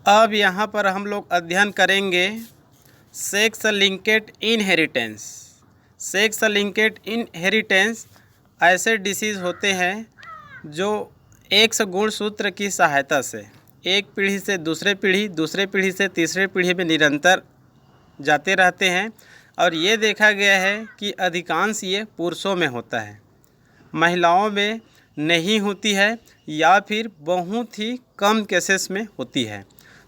अब यहाँ पर हम लोग अध्ययन करेंगे sex linked inheritance. Sex linked inheritance ऐसे डिसीज़ होते हैं जो एक्स गुणसूत्र की सहायता से एक पीढ़ी से दूसरे पीढ़ी, दूसरे पीढ़ी से तीसरे पीढ़ी में निरंतर जाते रहते हैं। और ये देखा गया है कि अधिकांश ये पुरुषों में होता है, महिलाओं में नहीं होती है या फिर बहुत ही कम केसेस में होती है।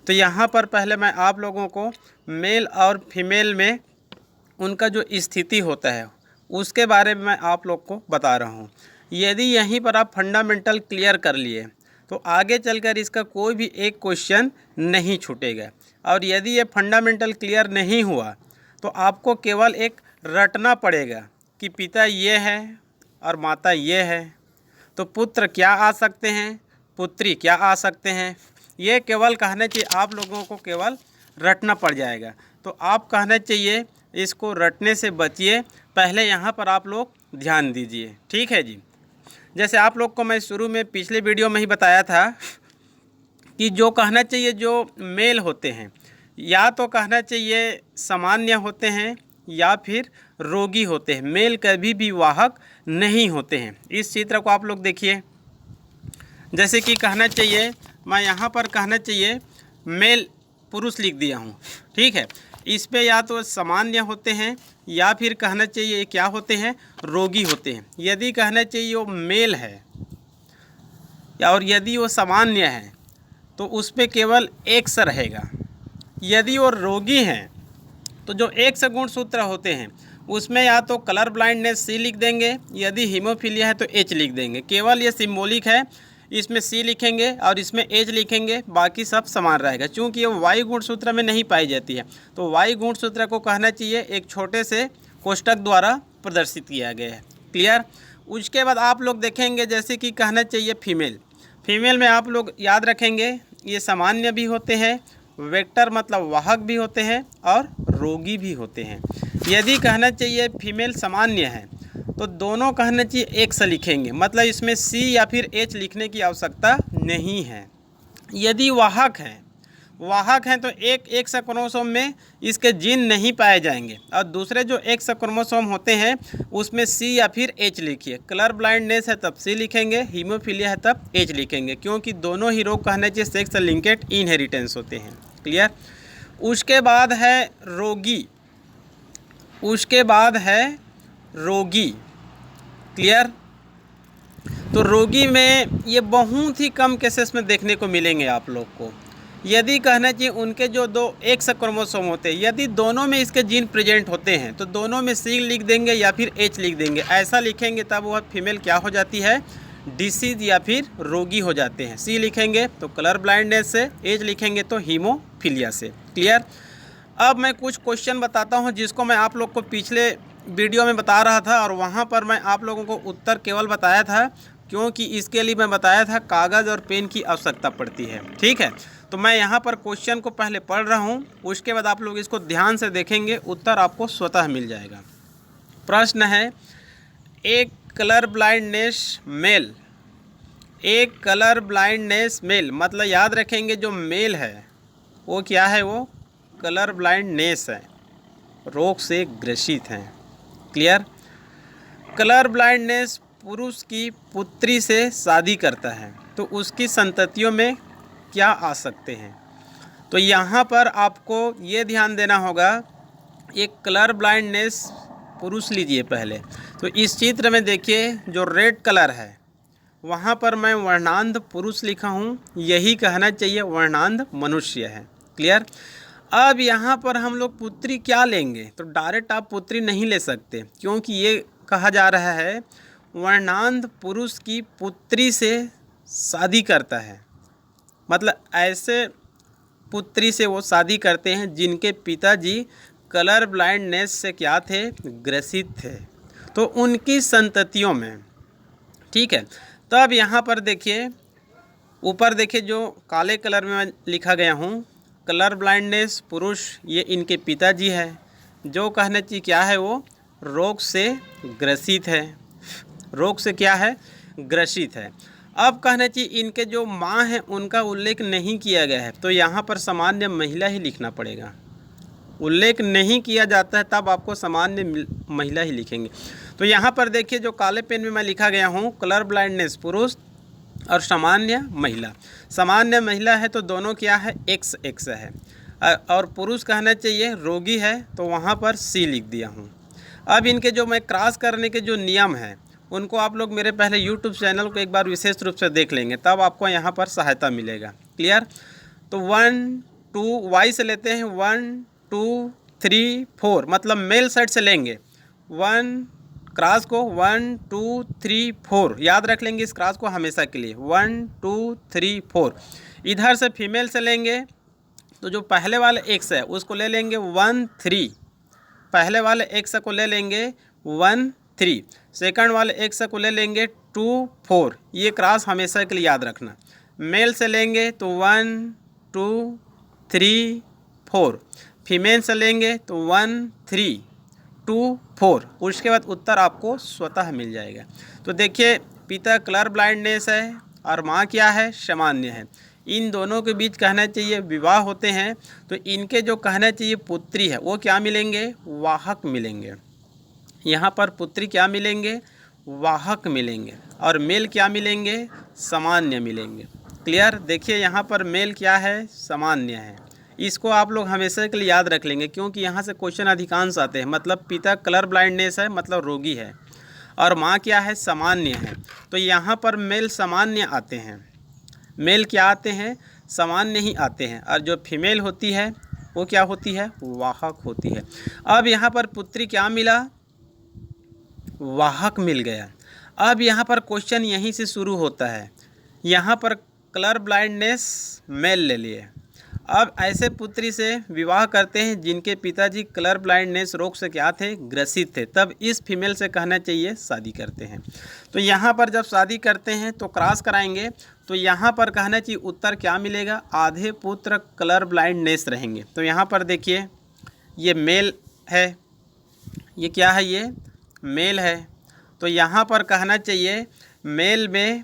तो यहाँ पर पहले मैं आप लोगों को मेल और फीमेल में उनका जो स्थिति होता है उसके बारे में मैं आप लोग को बता रहा हूँ। यदि यहीं पर आप फंडामेंटल क्लियर कर लिए तो आगे चलकर इसका कोई भी एक क्वेश्चन नहीं छूटेगा। और यदि ये फंडामेंटल क्लियर नहीं हुआ तो आपको केवल एक रटना पड़ेगा कि पिता ये है और माता ये है, तो पुत्र क्या आ सकते हैं, पुत्री क्या आ सकते हैं, ये केवल कहने चाहिए आप लोगों को, केवल रटना पड़ जाएगा। तो आप कहना चाहिए इसको रटने से बचिए, पहले यहाँ पर आप लोग ध्यान दीजिए, ठीक है जी। जैसे आप लोग को मैं शुरू में पिछले वीडियो में ही बताया था कि जो कहना चाहिए जो मेल होते हैं या तो कहना चाहिए सामान्य होते हैं या फिर रोगी होते हैं, मेल कभी भी वाहक नहीं होते हैं। इस चित्र को आप लोग देखिए, जैसे कि कहना चाहिए मैं यहाँ पर कहना चाहिए मेल पुरुष लिख दिया हूँ, ठीक है। इस पे या तो सामान्य होते हैं या फिर कहना चाहिए क्या होते हैं, रोगी होते हैं। यदि कहना चाहिए वो मेल है और यदि वो सामान्य है तो उस पे केवल एक्स रहेगा। यदि वो रोगी हैं तो जो एक्स गुणसूत्र होते हैं उसमें या तो कलर ब्लाइंडनेस सी लिख देंगे, यदि हीमोफीलिया है तो एच लिख देंगे। केवल ये सिंबॉलिक है, इसमें सी लिखेंगे और इसमें एच लिखेंगे, बाकी सब समान रहेगा। चूँकि ये वाई गुणसूत्र में नहीं पाई जाती है तो वाई गुणसूत्र को कहना चाहिए एक छोटे से कोष्ठक द्वारा प्रदर्शित किया गया है। क्लियर। उसके बाद आप लोग देखेंगे जैसे कि कहना चाहिए फीमेल। फीमेल में आप लोग याद रखेंगे ये सामान्य भी होते हैं, वेक्टर मतलब वाहक भी होते हैं और रोगी भी होते हैं। यदि कहना चाहिए फीमेल सामान्य है तो दोनों कहना चाहिए एक्स लिखेंगे, मतलब इसमें सी या फिर एच लिखने की आवश्यकता नहीं है। यदि वाहक हैं तो एक एक्स क्रोमोसोम में इसके जीन नहीं पाए जाएंगे और दूसरे जो एक्स क्रोमोसोम होते हैं उसमें सी या फिर एच लिखिए। कलर ब्लाइंडनेस है तब सी लिखेंगे, हीमोफीलिया है तब एच लिखेंगे, क्योंकि दोनों ही रोग कहना चाहिए सेक्स लिंक्ड इनहेरिटेंस होते हैं। क्लियर। उसके बाद है रोगी, उसके बाद है रोगी। क्लियर। तो रोगी में ये बहुत ही कम केसेस में देखने को मिलेंगे आप लोग को। यदि कहना चाहिए उनके जो दो एक्स क्रोमोसोम होते हैं यदि दोनों में इसके जीन प्रेजेंट होते हैं तो दोनों में सी लिख देंगे या फिर एच लिख देंगे। ऐसा लिखेंगे तब वह फीमेल क्या हो जाती है, डिसीज या फिर रोगी हो जाते हैं। सी लिखेंगे तो कलर ब्लाइंडनेस से, एच लिखेंगे तो हीमोफीलिया से। क्लियर। अब मैं कुछ क्वेश्चन बताता हूं जिसको मैं आप लोग को पिछले वीडियो में बता रहा था और वहां पर मैं आप लोगों को उत्तर केवल बताया था क्योंकि इसके लिए मैं बताया था कागज़ और पेन की आवश्यकता पड़ती है, ठीक है। तो मैं यहाँ पर क्वेश्चन को पहले पढ़ रहा हूँ, उसके बाद आप लोग इसको ध्यान से देखेंगे, उत्तर आपको स्वतः मिल जाएगा। प्रश्न है, एक कलर ब्लाइंडनेस मेल, एक कलर ब्लाइंडनेस मेल मतलब याद रखेंगे जो मेल है वो क्या है, वो कलर ब्लाइंडनेस है, रोग से ग्रसित हैं। क्लियर। कलर ब्लाइंडनेस पुरुष की पुत्री से शादी करता है तो उसकी संततियों में क्या आ सकते हैं। तो यहाँ पर आपको ये ध्यान देना होगा, एक कलर ब्लाइंडनेस पुरुष लीजिए पहले। तो इस चित्र में देखिए जो रेड कलर है वहाँ पर मैं वर्णांध पुरुष लिखा हूँ, यही कहना चाहिए वर्णांध मनुष्य है। क्लियर। अब यहाँ पर हम लोग पुत्री क्या लेंगे, तो डायरेक्ट आप पुत्री नहीं ले सकते क्योंकि ये कहा जा रहा है वर्णांध पुरुष की पुत्री से शादी करता है, मतलब ऐसे पुत्री से वो शादी करते हैं जिनके पिताजी कलर ब्लाइंडनेस से क्या थे, ग्रसित थे, तो उनकी संततियों में। ठीक है। तब यहाँ पर देखिए ऊपर देखिए जो काले कलर में मैं लिखा गया हूँ, कलर ब्लाइंडनेस पुरुष ये इनके पिताजी है, जो कहना चाहिए क्या है, वो रोग से ग्रसित है, रोग से क्या है, ग्रसित है। अब कहना चाहिए इनके जो माँ हैं उनका उल्लेख नहीं किया गया है, तो यहाँ पर सामान्य महिला ही लिखना पड़ेगा। उल्लेख नहीं किया जाता है तब आपको सामान्य महिला ही लिखेंगे। तो यहाँ पर देखिए जो काले पेन में मैं लिखा गया हूँ, कलर ब्लाइंडनेस पुरुष और सामान्य महिला। सामान्य महिला है तो दोनों क्या है, एक्स एक्स है, और पुरुष कहना चाहिए रोगी है, तो वहाँ पर सी लिख दिया हूँ। अब इनके जो मैं क्रॉस करने के जो नियम हैं उनको आप लोग मेरे पहले यूट्यूब चैनल को एक बार विशेष रूप से देख लेंगे, तब आपको यहाँ पर सहायता मिलेगा। क्लियर। तो 1 2 वाई से लेते हैं, 1 2 3 4, मतलब मेल साइड से लेंगे 1 क्रॉस को 1 2 3 4 याद रख लेंगे इस क्रॉस को हमेशा के लिए, 1 2 3 4। इधर से फीमेल से लेंगे तो जो पहले वाले एक्स है उसको ले लेंगे 1 3, पहले वाले एक्स को ले लेंगे 1 3, सेकंड वाले एक्स को ले लेंगे 2 4। ये क्रॉस हमेशा के लिए याद रखना। मेल से लेंगे तो 1 2 3 4, फीमेल से लेंगे तो 1 3 2 4। उसके बाद उत्तर आपको स्वतः मिल जाएगा। तो देखिए पिता कलर ब्लाइंडनेस है और माँ क्या है, सामान्य है। इन दोनों के बीच कहना चाहिए विवाह होते हैं, तो इनके जो कहना चाहिए पुत्री है वो क्या मिलेंगे, वाहक मिलेंगे। यहाँ पर पुत्री क्या मिलेंगे, वाहक मिलेंगे, और मेल क्या मिलेंगे, सामान्य मिलेंगे। क्लियर। देखिए यहाँ पर मेल क्या है, सामान्य है। इसको आप लोग हमेशा के लिए याद रख लेंगे क्योंकि यहाँ से क्वेश्चन अधिकांश आते हैं। मतलब पिता कलर ब्लाइंडनेस है मतलब रोगी है, और माँ क्या है, सामान्य है, तो यहाँ पर मेल सामान्य आते हैं। मेल क्या आते हैं, सामान्य ही आते हैं, और जो फीमेल होती है वो क्या होती है, वाहक होती है। अब यहाँ पर पुत्री क्या मिला, वाहक मिल गया। अब यहाँ पर क्वेश्चन यहीं से शुरू होता है। यहाँ पर कलर ब्लाइंडनेस मेल ले लिए। अब ऐसे पुत्री से विवाह करते हैं जिनके पिताजी कलर ब्लाइंडनेस रोग से क्या थे, ग्रसित थे, तब इस फीमेल से कहना चाहिए शादी करते हैं। तो यहाँ पर जब शादी करते हैं तो क्रॉस कराएंगे, तो यहाँ पर कहना चाहिए उत्तर क्या मिलेगा, आधे पुत्र कलर ब्लाइंडनेस रहेंगे। तो यहाँ पर देखिए ये मेल है, ये क्या है, ये मेल है, तो यहाँ पर कहना चाहिए मेल में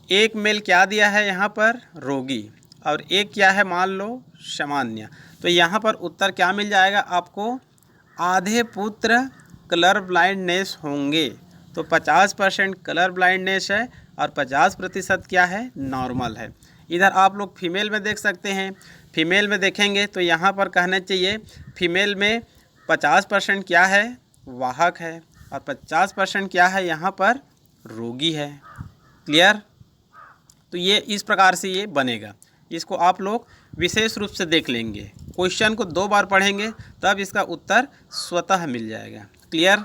एक मेल क्या दिया है, यहाँ पर रोगी, और एक क्या है, मान लो सामान्य। तो यहाँ पर उत्तर क्या मिल जाएगा आपको, आधे पुत्र कलर ब्लाइंडनेस होंगे। तो 50% कलर ब्लाइंडनेस है और 50% क्या है, नॉर्मल है। इधर आप लोग फीमेल में देख सकते हैं, फीमेल में देखेंगे तो यहाँ पर कहना चाहिए फीमेल में 50% क्या है, वाहक है, और 50% क्या है, यहाँ पर रोगी है। क्लियर। तो ये इस प्रकार से ये बनेगा। इसको आप लोग विशेष रूप से देख लेंगे, क्वेश्चन को 2 बार पढ़ेंगे तब इसका उत्तर स्वतः मिल जाएगा। क्लियर।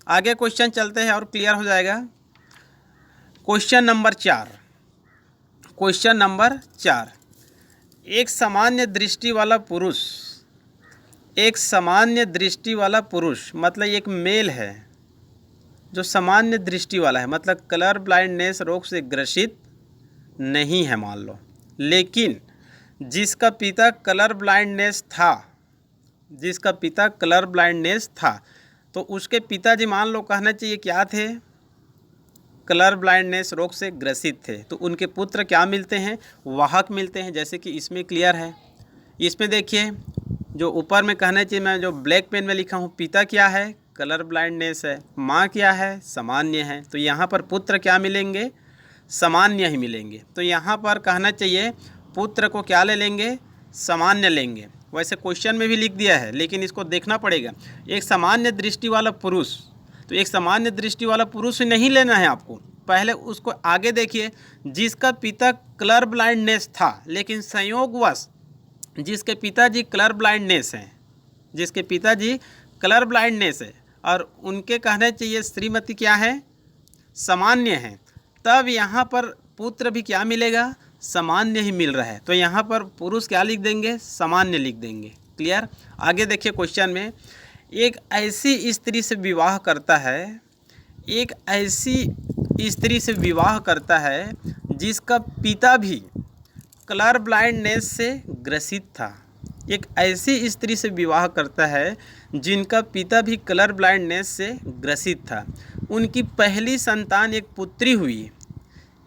आगे क्वेश्चन चलते हैं और क्लियर हो जाएगा। Question number 4। क्वेश्चन नंबर 4, एक सामान्य दृष्टि वाला पुरुष, एक सामान्य दृष्टि वाला पुरुष मतलब एक मेल है जो सामान्य दृष्टि वाला है, मतलब कलर ब्लाइंडनेस रोग से ग्रसित नहीं है मान लो, लेकिन जिसका पिता कलर ब्लाइंडनेस था, जिसका पिता कलर ब्लाइंडनेस था, तो उसके पिताजी मान लो कहना चाहिए क्या थे, कलर ब्लाइंडनेस रोग से ग्रसित थे, तो उनके पुत्र क्या मिलते हैं, वाहक मिलते हैं। जैसे कि इसमें क्लियर है। इसमें देखिए जो ऊपर में कहना चाहिए, मैं जो ब्लैक पेन में लिखा हूँ, पिता क्या है, कलर ब्लाइंडनेस है, माँ क्या है, सामान्य है, तो यहाँ पर पुत्र क्या मिलेंगे, सामान्य ही मिलेंगे। तो यहाँ पर कहना चाहिए पुत्र को क्या ले लेंगे, सामान्य लेंगे। वैसे क्वेश्चन में भी लिख दिया है लेकिन इसको देखना पड़ेगा। एक सामान्य दृष्टि वाला पुरुष, तो एक सामान्य दृष्टि वाला पुरुष नहीं लेना है आपको, पहले उसको आगे देखिए। जिसका पिता कलर ब्लाइंडनेस था लेकिन संयोगवश जिसके पिताजी कलर ब्लाइंडनेस हैं, जिसके पिताजी कलर ब्लाइंडनेस है और उनके कहना चाहिए श्रीमती क्या है, सामान्य है, तब यहाँ पर पुत्र भी क्या मिलेगा, सामान्य ही मिल रहा है। तो यहाँ पर पुरुष क्या लिख देंगे, सामान्य लिख देंगे। क्लियर। आगे देखिए क्वेश्चन में, एक ऐसी स्त्री से विवाह करता है, एक ऐसी स्त्री से विवाह करता है जिसका पिता भी कलर ब्लाइंडनेस से ग्रसित था। एक ऐसी स्त्री से विवाह करता है जिनका पिता भी कलर ब्लाइंडनेस से ग्रसित था। उनकी पहली संतान एक पुत्री हुई।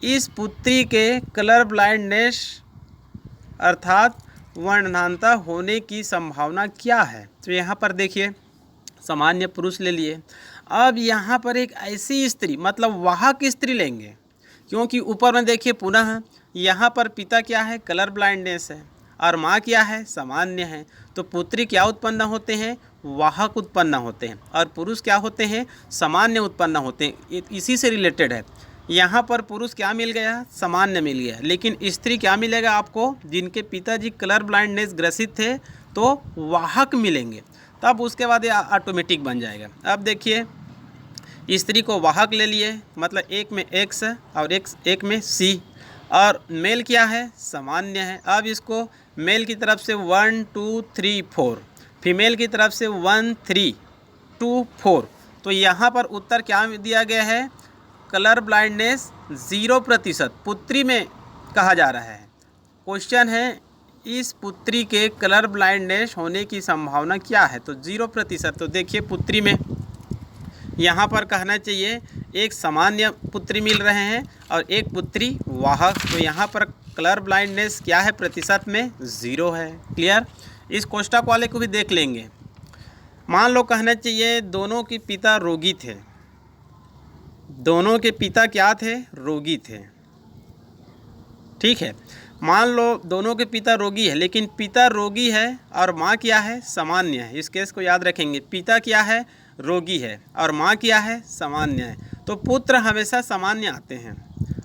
इस पुत्री के कलर ब्लाइंडनेस अर्थात वर्णनांता होने की संभावना क्या है। तो यहाँ पर देखिए सामान्य पुरुष ले लिए। अब यहाँ पर एक ऐसी स्त्री मतलब वाहक स्त्री लेंगे, क्योंकि ऊपर में देखिए पुनः यहाँ पर पिता क्या है, कलर ब्लाइंडनेस है, और माँ क्या है, सामान्य है। तो पुत्री क्या उत्पन्न होते हैं, वाहक उत्पन्न होते हैं, और पुरुष क्या होते हैं, सामान्य उत्पन्न होते हैं। इसी से रिलेटेड है। यहाँ पर पुरुष क्या मिल गया, सामान्य मिल गया, लेकिन स्त्री क्या मिलेगा आपको, जिनके पिताजी कलर ब्लाइंडनेस ग्रसित थे तो वाहक मिलेंगे। तब उसके बाद ये ऑटोमेटिक बन जाएगा। अब देखिए स्त्री को वाहक ले लिए, मतलब एक में एक्स और एक में सी, और मेल क्या है, सामान्य है। अब इसको मेल की तरफ से 1 2 3 4, फीमेल की तरफ से 1 3 2 4। तो यहाँ पर उत्तर क्या दिया गया है, कलर ब्लाइंडनेस 0% पुत्री में कहा जा रहा है। क्वेश्चन है इस पुत्री के कलर ब्लाइंडनेस होने की संभावना क्या है, तो 0%। तो देखिए पुत्री में यहाँ पर कहना चाहिए एक सामान्य पुत्री मिल रहे हैं और एक पुत्री वाहक। तो यहाँ पर कलर ब्लाइंडनेस क्या है, प्रतिशत में 0 है। क्लियर। इस कोष्ठक वाले को भी देख लेंगे। मान लो कहना चाहिए दोनों के पिता रोगी थे, दोनों के पिता क्या थे, रोगी थे। ठीक है, मान लो दोनों के पिता रोगी है, लेकिन पिता रोगी है और माँ क्या है, सामान्य है। इस केस को याद रखेंगे, पिता क्या है, रोगी है, और माँ क्या है, सामान्य है। तो पुत्र हमेशा सामान्य आते हैं,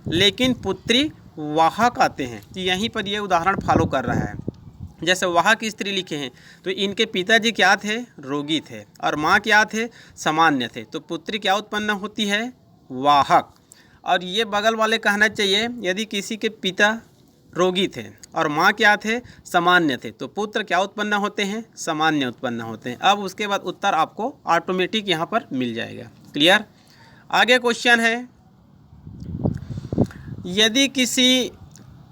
लेकिन पुत्री वाहक आते हैं। तो यहीं पर ये उदाहरण फॉलो कर रहा है। जैसे वाहक स्त्री लिखे हैं, तो इनके पिताजी क्या थे, रोगी थे, और माँ क्या थे, सामान्य थे। तो पुत्री क्या उत्पन्न होती है, वाहक। और ये बगल वाले कहना चाहिए यदि किसी के पिता रोगी थे और माँ क्या थे, सामान्य थे, तो पुत्र क्या उत्पन्न होते हैं, सामान्य उत्पन्न होते हैं। अब उसके बाद उत्तर आपको ऑटोमेटिक यहाँ पर मिल जाएगा। क्लियर। आगे क्वेश्चन है, यदि किसी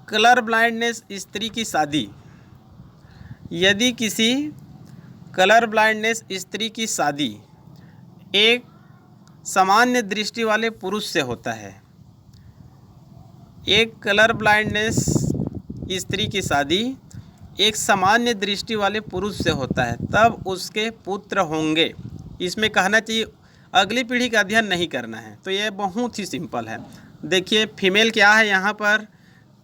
कलर ब्लाइंडनेस स्त्री की शादी, यदि किसी कलर ब्लाइंडनेस स्त्री की शादी एक सामान्य दृष्टि वाले पुरुष से होता है, एक कलर ब्लाइंडनेस स्त्री की शादी एक सामान्य दृष्टि वाले पुरुष से होता है, तब उसके पुत्र होंगे। इसमें कहना चाहिए अगली पीढ़ी का अध्ययन नहीं करना है। तो ये बहुत ही सिंपल है। देखिए फीमेल क्या है, यहाँ पर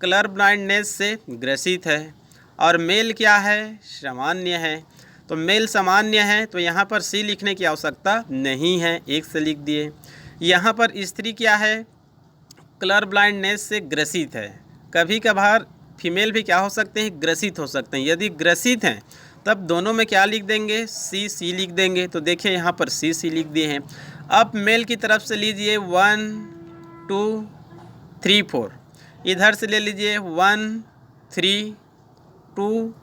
कलर ब्लाइंडनेस से ग्रसित है, और मेल क्या है, सामान्य है। तो मेल सामान्य है, तो यहाँ पर सी लिखने की आवश्यकता नहीं है, एक से लिख दिए। यहाँ पर स्त्री क्या है, कलर ब्लाइंडनेस से ग्रसित है। कभी कभार फीमेल भी क्या हो सकते हैं, ग्रसित हो सकते हैं। यदि ग्रसित हैं तब दोनों में क्या लिख देंगे, सी लिख देंगे। तो देखिए यहाँ पर सी लिख दिए हैं। अब मेल की तरफ से लीजिए 1 2 3 4, इधर से ले लीजिए 1 3 2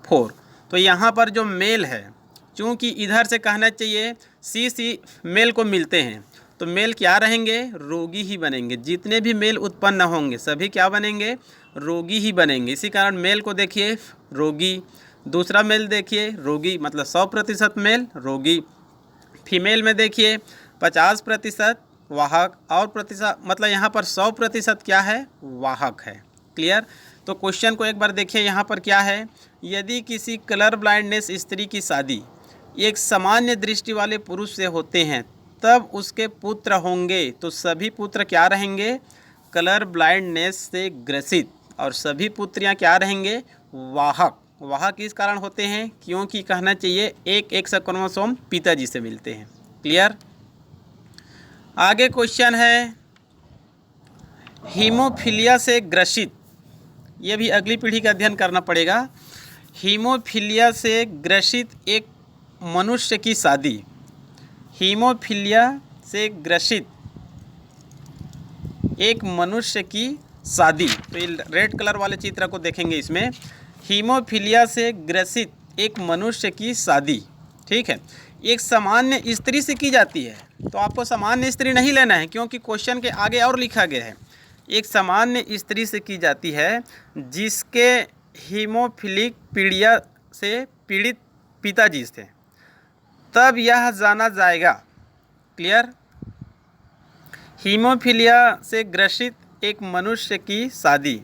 4। तो यहाँ पर जो मेल है, चूँकि इधर से कहना चाहिए सी मेल को मिलते हैं, तो मेल क्या रहेंगे, रोगी ही बनेंगे। जितने भी मेल उत्पन्न होंगे सभी क्या बनेंगे, रोगी ही बनेंगे। इसी कारण मेल को देखिए रोगी, दूसरा मेल देखिए रोगी, मतलब 100% मेल रोगी। फीमेल में देखिए 50% वाहक, और प्रतिशत मतलब यहाँ पर 100% क्या है, वाहक है। क्लियर। तो क्वेश्चन को एक बार देखिए, यहाँ पर क्या है, यदि किसी कलर ब्लाइंडनेस स्त्री की शादी एक सामान्य दृष्टि वाले पुरुष से होते हैं, तब उसके पुत्र होंगे। तो सभी पुत्र क्या रहेंगे, कलर ब्लाइंडनेस से ग्रसित, और सभी पुत्रियां क्या रहेंगे, वाहक। वाहक इस कारण होते हैं क्योंकि कहना चाहिए एक क्रोमोसोम पिताजी से मिलते हैं। क्लियर। आगे क्वेश्चन है, हीमोफीलिया से ग्रसित, ये भी अगली पीढ़ी का अध्ययन करना पड़ेगा। हीमोफीलिया से ग्रसित एक मनुष्य की शादी, हीमोफीलिया से ग्रसित एक मनुष्य की शादी। तो रेड कलर वाले चित्र को देखेंगे, इसमें हीमोफीलिया से ग्रसित एक मनुष्य की शादी, ठीक है, एक सामान्य स्त्री से की जाती है। तो आपको सामान्य स्त्री नहीं लेना है, क्योंकि क्वेश्चन के आगे और लिखा गया है, एक सामान्य स्त्री से की जाती है जिसके हीमोफिलिक पीड़िया से पीड़ित पिताजी थे, तब यह जाना जाएगा। क्लियर। हीमोफीलिया से ग्रसित एक मनुष्य की शादी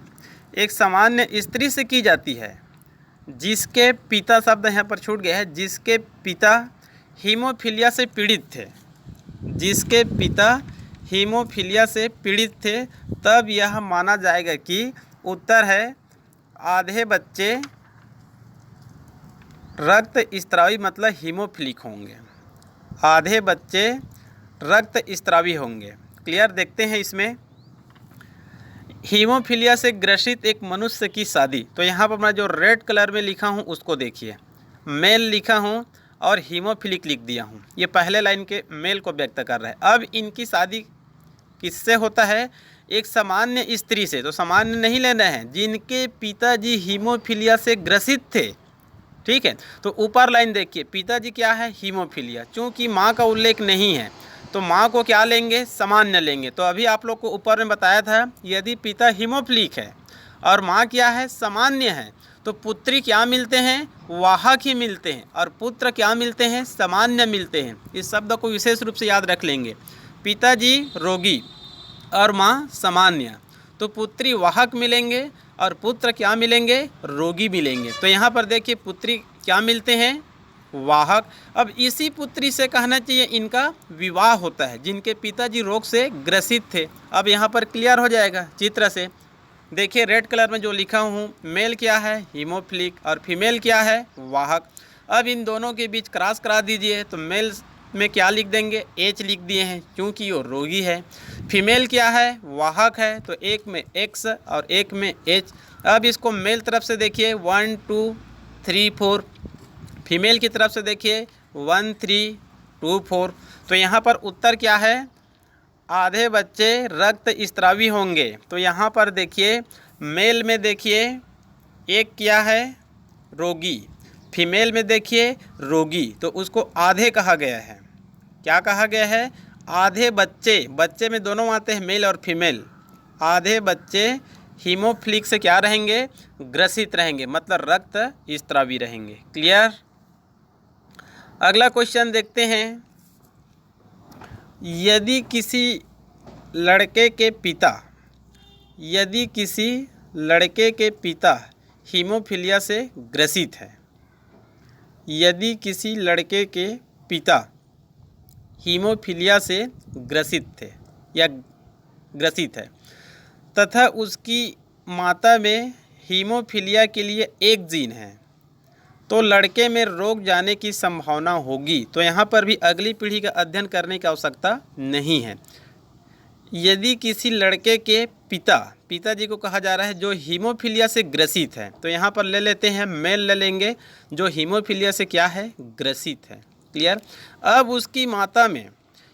एक सामान्य स्त्री से की जाती है जिसके पिता, शब्द यहाँ पर छूट गया है, जिसके पिता हीमोफीलिया से पीड़ित थे, जिसके पिता हीमोफीलिया से पीड़ित थे, तब यह माना जाएगा कि उत्तर है आधे बच्चे रक्त स्त्रावी मतलब हीमोफिलिक होंगे, आधे बच्चे रक्त स्त्रावी होंगे। क्लियर। देखते हैं इसमें हीमोफीलिया से ग्रसित एक मनुष्य की शादी। तो यहाँ पर मैं जो रेड कलर में लिखा हूँ उसको देखिए, मेल लिखा हूँ और हीमोफिलिक लिख दिया हूँ। ये पहले लाइन के मेल को व्यक्त कर रहा है। अब इनकी शादी किससे होता है? एक सामान्य स्त्री से। तो सामान्य नहीं लेना है, जिनके पिताजी हीमोफीलिया से ग्रसित थे। ठीक है, तो ऊपर लाइन देखिए, पिताजी क्या है? हीमोफीलिया। चूँकि माँ का उल्लेख नहीं है तो माँ को क्या लेंगे? सामान्य लेंगे। तो अभी आप लोग को ऊपर में बताया था, यदि पिता हीमोफिलिक है और माँ क्या है? सामान्य है, तो पुत्री क्या मिलते हैं? वाहक ही मिलते हैं। और पुत्र क्या मिलते हैं? सामान्य मिलते हैं। इस शब्द को विशेष रूप से याद रख लेंगे। पिताजी रोगी और माँ सामान्य, तो पुत्री वाहक मिलेंगे और पुत्र क्या मिलेंगे? रोगी मिलेंगे। तो यहाँ पर देखिए पुत्री क्या मिलते हैं? वाहक। अब इसी पुत्री से कहना चाहिए इनका विवाह होता है, जिनके पिताजी रोग से ग्रसित थे। अब यहाँ पर क्लियर हो जाएगा चित्र से। देखिए रेड कलर में जो लिखा हूँ, मेल क्या है? हीमोफिलिक और फीमेल क्या है? वाहक। अब इन दोनों के बीच क्रॉस करा दीजिए, तो मेल में क्या लिख देंगे? एच लिख दिए हैं, क्योंकि वो रोगी है। फीमेल क्या है? वाहक है, तो एक में एक्स और एक में एच। अब इसको मेल तरफ से देखिए 1 2 3 4, फीमेल की तरफ से देखिए 1 3 2 4। तो यहाँ पर उत्तर क्या है? आधे बच्चे रक्त स्त्रावी होंगे। तो यहाँ पर देखिए मेल में देखिए एक क्या है? रोगी। फीमेल में देखिए रोगी, तो उसको आधे कहा गया है। क्या कहा गया है? आधे बच्चे। बच्चे में दोनों आते हैं, मेल और फीमेल। आधे बच्चे हीमोफिलिक से क्या रहेंगे? ग्रसित रहेंगे, मतलब रक्त स्त्रावी रहेंगे। क्लियर। अगला क्वेश्चन देखते हैं। यदि किसी लड़के के पिता हीमोफीलिया से ग्रसित है, यदि किसी लड़के के पिता हीमोफीलिया से ग्रसित थे या ग्रसित है तथा उसकी माता में हीमोफीलिया के लिए एक जीन है, तो लड़के में रोग जाने की संभावना होगी। तो यहाँ पर भी अगली पीढ़ी का अध्ययन करने की आवश्यकता नहीं है। यदि किसी लड़के के पिताजी को कहा जा रहा है जो हीमोफीलिया से ग्रसित है, तो यहाँ पर ले लेते हैं मेल ले लेंगे जो हीमोफीलिया से क्या है? ग्रसित है। क्लियर। अब उसकी माता में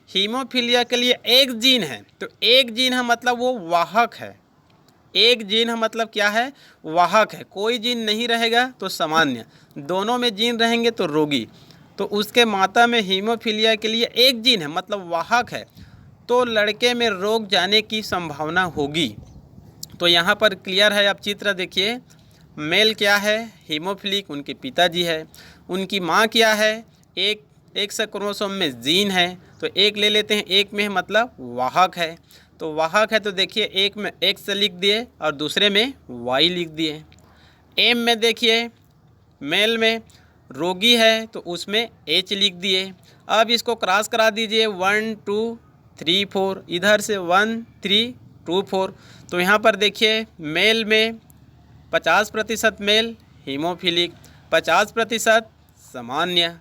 हीमोफीलिया के लिए एक जीन है, तो एक जीन है मतलब वो वाहक है। एक जीन है मतलब क्या है? वाहक है। कोई जीन नहीं रहेगा तो सामान्य, दोनों में जीन रहेंगे तो रोगी। तो उसके माता में हीमोफीलिया के लिए एक जीन है मतलब वाहक है, तो लड़के में रोग जाने की संभावना होगी। तो यहाँ पर क्लियर है। आप चित्र देखिए, मेल क्या है? हीमोफिलिक, उनके पिताजी है। उनकी माँ क्या है? एक से क्रोमोसोम में जीन है, तो एक ले लेते हैं, एक में मतलब वाहक है। तो वाहक है तो देखिए एक में एक्स लिख दिए और दूसरे में वाई लिख दिए। एम में देखिए मेल में रोगी है तो उसमें एच लिख दिए। अब इसको क्रॉस करा दीजिए 1 2 3 4, इधर से 1 3 2 4। तो यहाँ पर देखिए मेल में 50% मेल हीमोफिलिक, 50% सामान्य।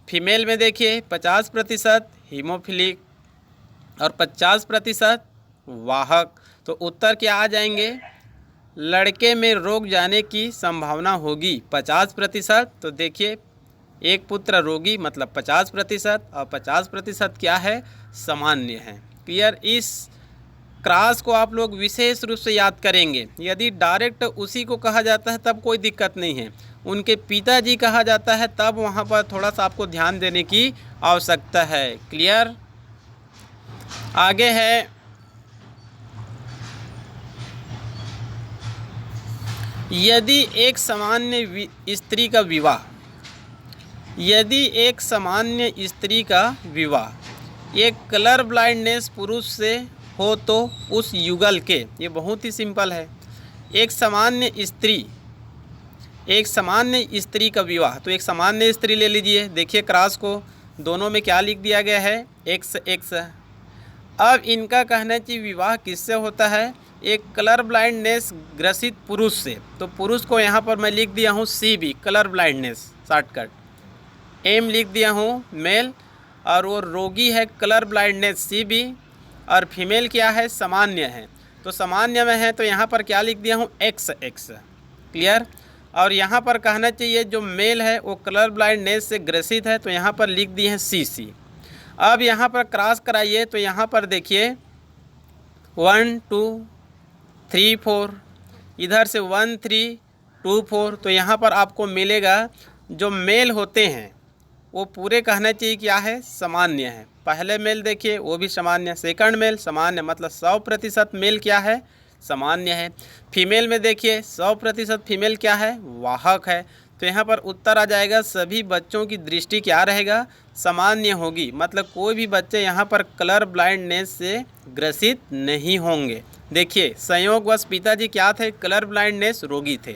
फीमेल में देखिए 50% हीमोफिलिक और 50% वाहक। तो उत्तर क्या आ जाएंगे? लड़के में रोग जाने की संभावना होगी 50%। तो देखिए एक पुत्र रोगी मतलब 50% और 50% क्या है? सामान्य है। क्लियर। इस क्रॉस को आप लोग विशेष रूप से याद करेंगे। यदि डायरेक्ट उसी को कहा जाता है तब कोई दिक्कत नहीं है, उनके पिताजी कहा जाता है तब वहाँ पर थोड़ा सा आपको ध्यान देने की आवश्यकता है। क्लियर। आगे है यदि एक सामान्य स्त्री का विवाह, यदि एक सामान्य स्त्री का विवाह एक कलर ब्लाइंडनेस पुरुष से हो तो उस युगल के, ये बहुत ही सिंपल है। एक सामान्य स्त्री का विवाह, तो एक सामान्य स्त्री ले लीजिए, देखिए क्रॉस को, दोनों में क्या लिख दिया गया है, एक्स एक्स। अब इनका कहना चाहिए विवाह किससे होता है, एक कलर ब्लाइंडनेस ग्रसित पुरुष से। तो पुरुष को यहाँ पर मैं लिख दिया हूँ CB, colour blindness shortcut, M लिख दिया हूँ मेल, और वो रोगी है कलर ब्लाइंडनेस CB, और फीमेल क्या है, सामान्य है। तो सामान्य में है तो यहाँ पर क्या लिख दिया हूँ, XX। क्लियर। और यहाँ पर कहना चाहिए जो मेल है वो कलर ब्लाइंडनेस से ग्रसित है, तो यहाँ पर लिख दिए हैं CC। अब यहाँ पर क्रॉस कराइए तो यहाँ पर देखिए 1 2 3 4, इधर से 1 3 2 4, तो यहाँ पर आपको मिलेगा जो मेल होते हैं वो पूरे कहना चाहिए क्या है, सामान्य है। पहले मेल देखिए वो भी सामान्य, सेकंड मेल सामान्य, मतलब 100% मेल क्या है, सामान्य है। फीमेल में देखिए 100% फीमेल क्या है, वाहक है। तो यहाँ पर उत्तर आ जाएगा सभी बच्चों की दृष्टि क्या रहेगा, सामान्य होगी, मतलब कोई भी बच्चे यहाँ पर कलर ब्लाइंडनेस से ग्रसित नहीं होंगे। देखिए संयोगवश पिताजी क्या थे, कलर ब्लाइंडनेस रोगी थे,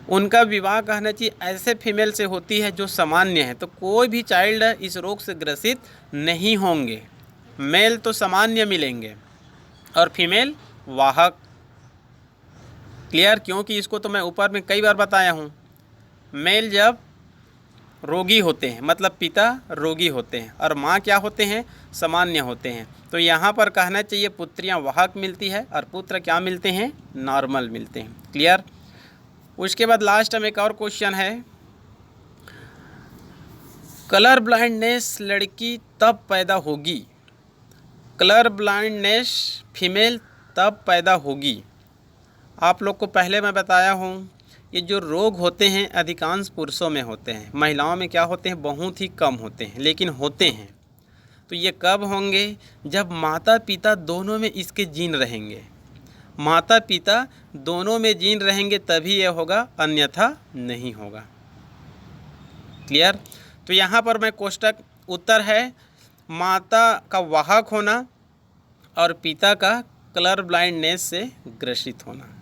उनका विवाह कहना चाहिए ऐसे फीमेल से होती है जो सामान्य है, तो कोई भी चाइल्ड इस रोग से ग्रसित नहीं होंगे। मेल तो सामान्य मिलेंगे और फीमेल वाहक। क्लियर, क्योंकि इसको तो मैं ऊपर में कई बार बताया हूँ। मेल जब रोगी होते हैं मतलब पिता रोगी होते हैं और माँ क्या होते हैं, सामान्य होते हैं, तो यहाँ पर कहना चाहिए पुत्रियाँ वाहक मिलती है और पुत्र क्या मिलते हैं, नॉर्मल मिलते हैं। क्लियर। उसके बाद लास्ट में एक और क्वेश्चन है, कलर ब्लाइंडनेस लड़की तब पैदा होगी, कलर ब्लाइंडनेस फीमेल तब पैदा होगी। आप लोग को पहले मैं बताया हूँ ये जो रोग होते हैं अधिकांश पुरुषों में होते हैं, महिलाओं में क्या होते हैं, बहुत ही कम होते हैं, लेकिन होते हैं। तो ये कब होंगे, जब माता पिता दोनों में इसके जीन रहेंगे, माता पिता दोनों में जीन रहेंगे तभी ये होगा, अन्यथा नहीं होगा। क्लियर। तो यहाँ पर मैं कोष्टक उत्तर है माता का वाहक होना और पिता का कलर ब्लाइंडनेस से ग्रसित होना।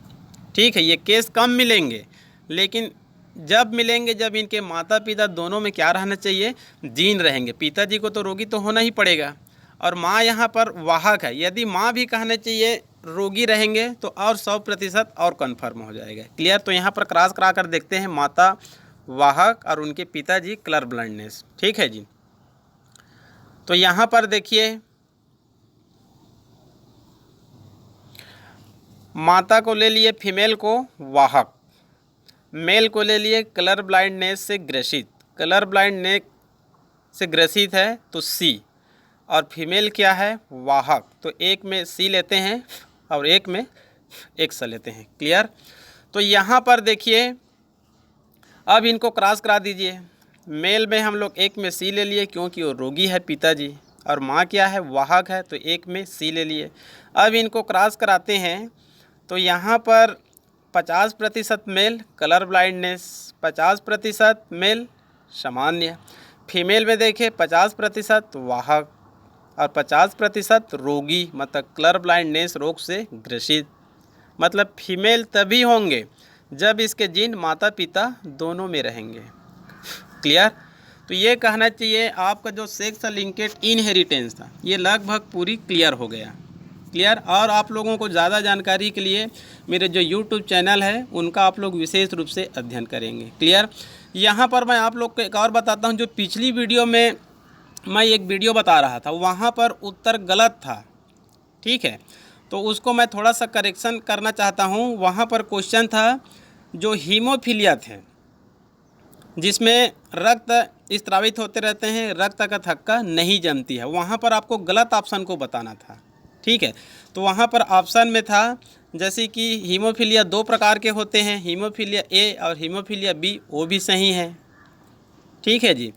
ठीक है, ये केस कम मिलेंगे, लेकिन जब मिलेंगे जब इनके माता पिता दोनों में क्या रहना चाहिए, जीन रहेंगे। पिताजी को तो रोगी तो होना ही पड़ेगा और माँ यहाँ पर वाहक है, यदि माँ भी कहना चाहिए रोगी रहेंगे तो और 100% और कन्फर्म हो जाएगा। क्लियर। तो यहाँ पर क्रॉस करा कर देखते हैं, माता वाहक और उनके पिताजी कलर ब्लाइंडनेस। ठीक है जी। तो यहाँ पर देखिए माता को ले लिए फीमेल को वाहक, मेल को ले लिए कलर ब्लाइंडनेस से ग्रसित, कलर ब्लाइंडनेस से ग्रसित है तो C, और फीमेल क्या है, वाहक, तो एक में C लेते हैं और एक में X लेते हैं। क्लियर। तो यहाँ पर देखिए अब इनको क्रॉस करा दीजिए, मेल में हम लोग एक में C ले लिए क्योंकि वो रोगी है पिताजी, और माँ क्या है, वाहक है, तो एक में C ले लिए। अब इनको क्रॉस कराते हैं तो यहाँ पर 50% मेल कलर ब्लाइंडनेस, 50% मेल सामान्य, फीमेल में देखें 50% वाहक और 50% रोगी, मतलब कलर ब्लाइंडनेस रोग से ग्रसित। मतलब फीमेल तभी होंगे जब इसके जीन माता पिता दोनों में रहेंगे। क्लियर। तो ये कहना चाहिए आपका जो सेक्स लिंकेड इनहेरिटेंस था ये लगभग पूरी क्लियर हो गया। क्लियर। और आप लोगों को ज़्यादा जानकारी के लिए मेरे जो यूट्यूब चैनल है उनका आप लोग विशेष रूप से अध्ययन करेंगे। क्लियर। यहाँ पर मैं आप लोग को एक और बताता हूँ, जो पिछली वीडियो में मैं एक वीडियो बता रहा था वहाँ पर उत्तर गलत था। ठीक है, तो उसको मैं थोड़ा सा करेक्शन करना चाहता हूँ। वहाँ पर क्वेश्चन था जो हीमोफीलिया थे, जिसमें रक्त स्त्रावित होते रहते हैं, रक्त का थक्का नहीं जमती है, वहाँ पर आपको गलत ऑप्शन को बताना था। ठीक है, तो वहाँ पर ऑप्शन में था जैसे कि हीमोफीलिया 2 प्रकार के होते हैं, हीमोफीलिया A और हीमोफीलिया B, वो भी सही है। ठीक है जी।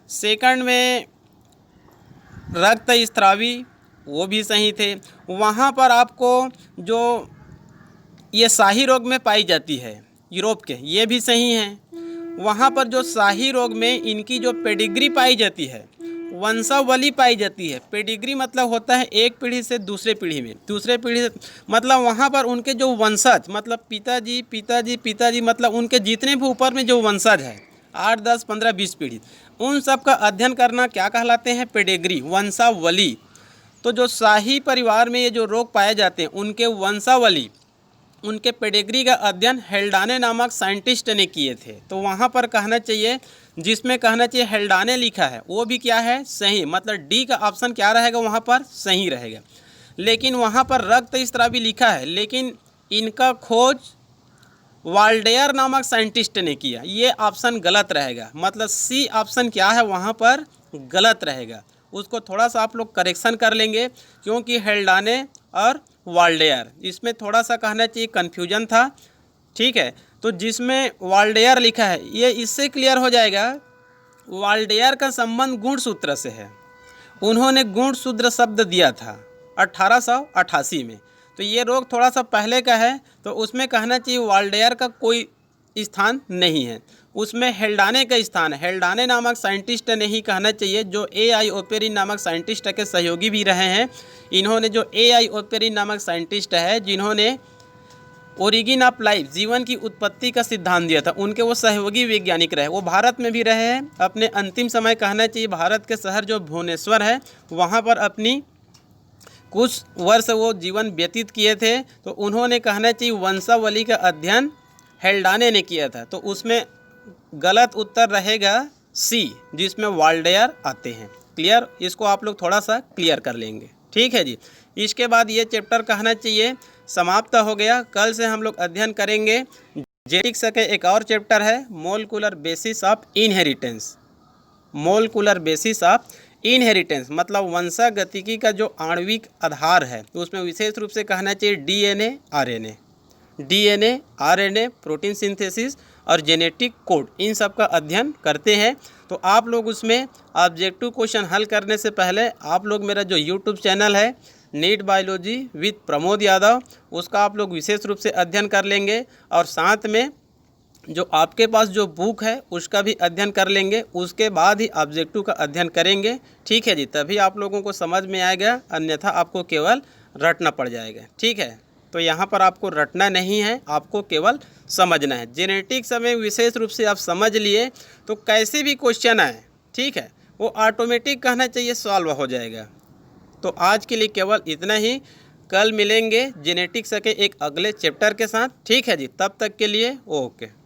सेकंड में रक्त स्त्रावी, वो भी सही थे। वहाँ पर आपको जो ये शाही रोग में पाई जाती है यूरोप के, ये भी सही हैं। वहाँ पर जो शाही रोग में इनकी जो पेडिग्री पाई जाती है वंशावली पाई जाती है। पेडिग्री मतलब होता है एक पीढ़ी से दूसरे पीढ़ी में, दूसरे पीढ़ी से मतलब वहाँ पर उनके जो वंशज मतलब पिताजी पिताजी पिताजी मतलब उनके जितने भी ऊपर में जो वंशज है 8 10 15 20 पीढ़ी, उन सब का अध्ययन करना क्या कहलाते हैं? पेडिग्री, वंशावली। तो जो शाही परिवार में ये जो रोग पाए जाते हैं उनके वंशावली, उनके पेडिग्री का अध्ययन हेल्डाने नामक साइंटिस्ट ने किए थे। तो वहाँ पर कहना चाहिए, जिसमें कहना चाहिए हेल्डाने लिखा है वो भी क्या है? सही, मतलब डी का ऑप्शन क्या रहेगा वहाँ पर? सही रहेगा। लेकिन वहाँ पर रक्त स्रावी लिखा है, लेकिन इनका खोज वाल्डेयर नामक साइंटिस्ट ने किया, ये ऑप्शन गलत रहेगा। मतलब सी ऑप्शन क्या है वहाँ पर? गलत रहेगा। उसको थोड़ा सा आप लोग करेक्शन कर लेंगे, क्योंकि हेल्डाने और वाल्डेयर इसमें थोड़ा सा कहना चाहिए कन्फ्यूजन था। ठीक है, तो जिसमें वाल्डेयर लिखा है ये इससे क्लियर हो जाएगा, वाल्डेयर का संबंध गुणसूत्र से है। उन्होंने गुणसूत्र शब्द दिया था 1888 में। तो ये रोग थोड़ा सा पहले का है, तो उसमें कहना चाहिए वाल्डेयर का कोई स्थान नहीं है, उसमें हेल्डाने का स्थान है। हेल्डाने नामक साइंटिस्ट ने ही कहना चाहिए, जो AI ओपेरिन नामक साइंटिस्ट के सहयोगी भी रहे हैं। इन्होंने जो AI ओपेरिन नामक साइंटिस्ट है जिन्होंने ओरिजिन ऑफ लाइफ, जीवन की उत्पत्ति का सिद्धांत दिया था, उनके वो सहयोगी वैज्ञानिक रहे। वो भारत में भी रहे हैं। अपने अंतिम समय कहना चाहिए भारत के शहर जो भुवनेश्वर है वहाँ पर अपनी कुछ वर्ष वो जीवन व्यतीत किए थे। तो उन्होंने कहना चाहिए वंशावली का अध्ययन हेल्डाने ने किया था। तो उसमें गलत उत्तर रहेगा सी, जिसमें वाल्डेयर आते हैं। क्लियर? इसको आप लोग थोड़ा सा क्लियर कर लेंगे। ठीक है जी। इसके बाद ये चैप्टर कहना चाहिए समाप्त हो गया। कल से हम लोग अध्ययन करेंगे जेनेटिक्स के एक और चैप्टर है molecular basis of inheritance. Molecular basis of inheritance मतलब वंशागतिकी का जो आणविक आधार है, तो उसमें विशेष रूप से कहना चाहिए डीएनए आरएनए प्रोटीन सिंथेसिस और जेनेटिक कोड, इन सब का अध्ययन करते हैं। तो आप लोग उसमें ऑब्जेक्टिव क्वेश्चन हल करने से पहले आप लोग मेरा जो यूट्यूब चैनल है NEET biology with Pramod Yadav, उसका आप लोग विशेष रूप से अध्ययन कर लेंगे, और साथ में जो आपके पास जो बुक है उसका भी अध्ययन कर लेंगे। उसके बाद ही ऑब्जेक्टिव का अध्ययन करेंगे। ठीक है जी, तभी आप लोगों को समझ में आएगा, अन्यथा आपको केवल रटना पड़ जाएगा। ठीक है, तो यहाँ पर आपको रटना नहीं है, आपको केवल समझना है। जेनेटिक्स में विशेष रूप से आप समझ लिए तो कैसे भी क्वेश्चन आए, ठीक है, वो ऑटोमेटिक कहना चाहिए सॉल्व हो जाएगा। तो आज के लिए केवल इतना ही। कल मिलेंगे जेनेटिक्स के एक अगले चैप्टर के साथ। ठीक है जी, तब तक के लिए ओके।